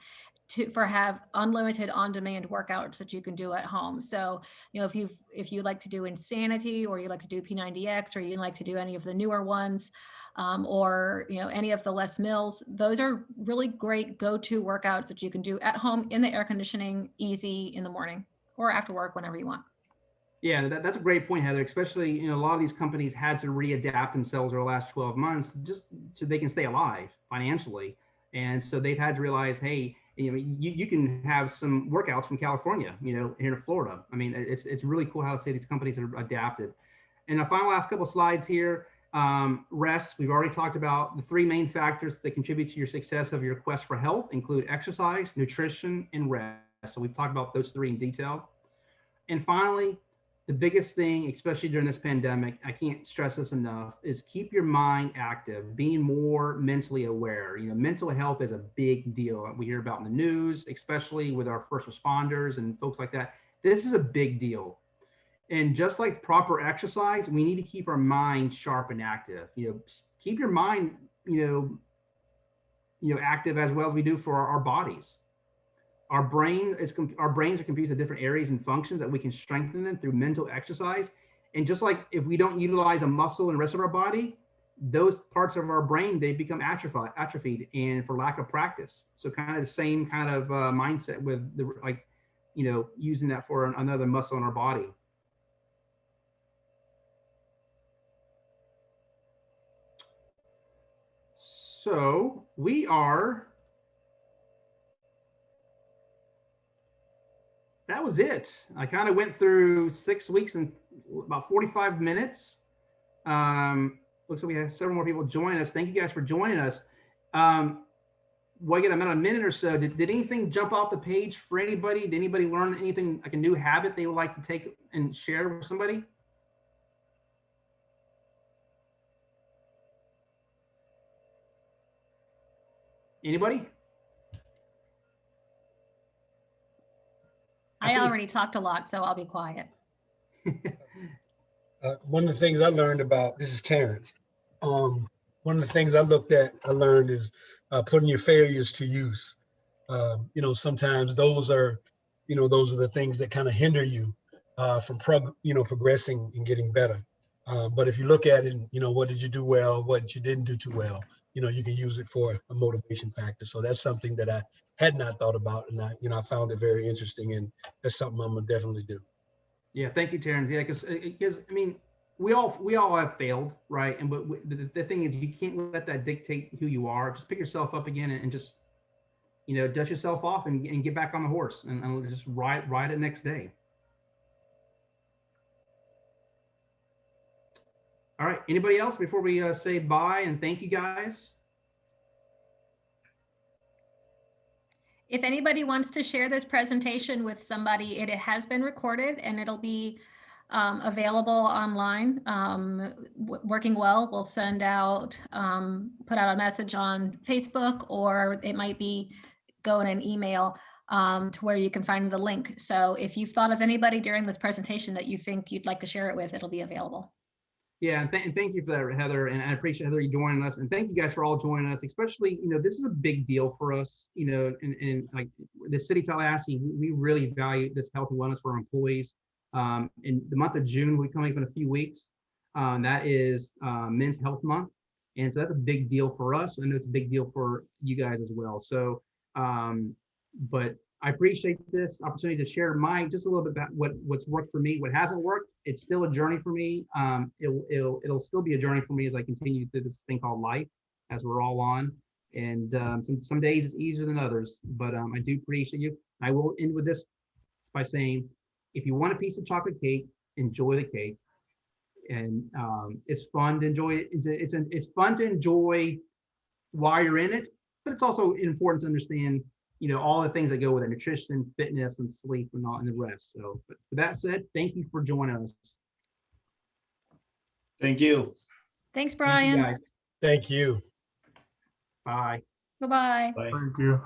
for have unlimited on-demand workouts that you can do at home. So, you know, if you like to do Insanity, or you like to do P90X, or you like to do any of the newer ones, or, you know, any of the Les Mills, those are really great go-to workouts that you can do at home in the air conditioning, easy in the morning or after work, whenever you want. Yeah, that's a great point, Heather. Especially, you know, a lot of these companies had to readapt themselves over the last 12 months just so they can stay alive financially. And so they've had to realize, hey, you know, you can have some workouts from California, you know, here in Florida. I mean, it's really cool how to say these companies have adapted. And the final last couple of slides here, rest. We've already talked about the three main factors that contribute to your success of your quest for health include exercise, nutrition, and rest. So we've talked about those three in detail. And finally, the biggest thing, especially during this pandemic, I can't stress this enough, is keep your mind active, being more mentally aware. You know, mental health is a big deal. We hear about in the news, especially with our first responders and folks like that. This is a big deal. And just like proper exercise, we need to keep our mind sharp and active. You know, keep your mind, active as well as we do for our bodies. Our brains are composed of different areas and functions that we can strengthen them through mental exercise. And just like if we don't utilize a muscle in the rest of our body, those parts of our brain, they become atrophied and for lack of practice. So kind of the same kind of mindset with using that for another muscle in our body. So that was it. I kind of went through 6 weeks and about 45 minutes. Looks like we have several more people join us. Thank you guys for joining us. Get about a minute or so. Did anything jump off the page for anybody? Did anybody learn anything, like a new habit they would like to take and share with somebody? Anybody? I already talked a lot, so I'll be quiet. One of the things I learned about, this is Terrence. One of the things I learned is putting your failures to use. Sometimes those are the things that kind of hinder you from progressing and getting better. But if you look at it, what did you do well, what you didn't do too well, you can use it for a motivation factor. So that's something that I had not thought about, and I found it very interesting, and that's something I'm gonna definitely do. Yeah, thank you, Terrence. Yeah, because I mean, we all have failed, right? And but the thing is, you can't let that dictate who you are. Just pick yourself up again and just dust yourself off and get back on the horse and just ride it next day. All right. Anybody else before we say bye and thank you guys? If anybody wants to share this presentation with somebody, it has been recorded and it'll be available online. Working Well will send out, put out a message on Facebook, or it might be go in an email to where you can find the link. So if you've thought of anybody during this presentation that you think you'd like to share it with, it'll be available. Yeah, and thank you for that, Heather. And I appreciate Heather you joining us. And thank you guys for all joining us. Especially, this is a big deal for us. In like the city of Tallahassee, we really value this health and wellness for our employees. In the month of June, we're coming up in a few weeks. That is Men's Health Month, and so that's a big deal for us. I know it's a big deal for you guys as well. So, but I appreciate this opportunity to share just a little bit about what's worked for me, what hasn't worked. It's still a journey for me. It'll still be a journey for me as I continue through this thing called life, as we're all on. And some days it's easier than others, but I do appreciate you. I will end with this by saying, if you want a piece of chocolate cake, enjoy the cake. And it's fun to enjoy it. It's fun to enjoy while you're in it, but it's also important to understand, all the things that go with it: nutrition, fitness, and sleep, and all, and the rest. So, but with that said, thank you for joining us. Thank you. Thanks, Thank you, Brian. guys. Thank you. Bye. Goodbye. Bye. Thank you.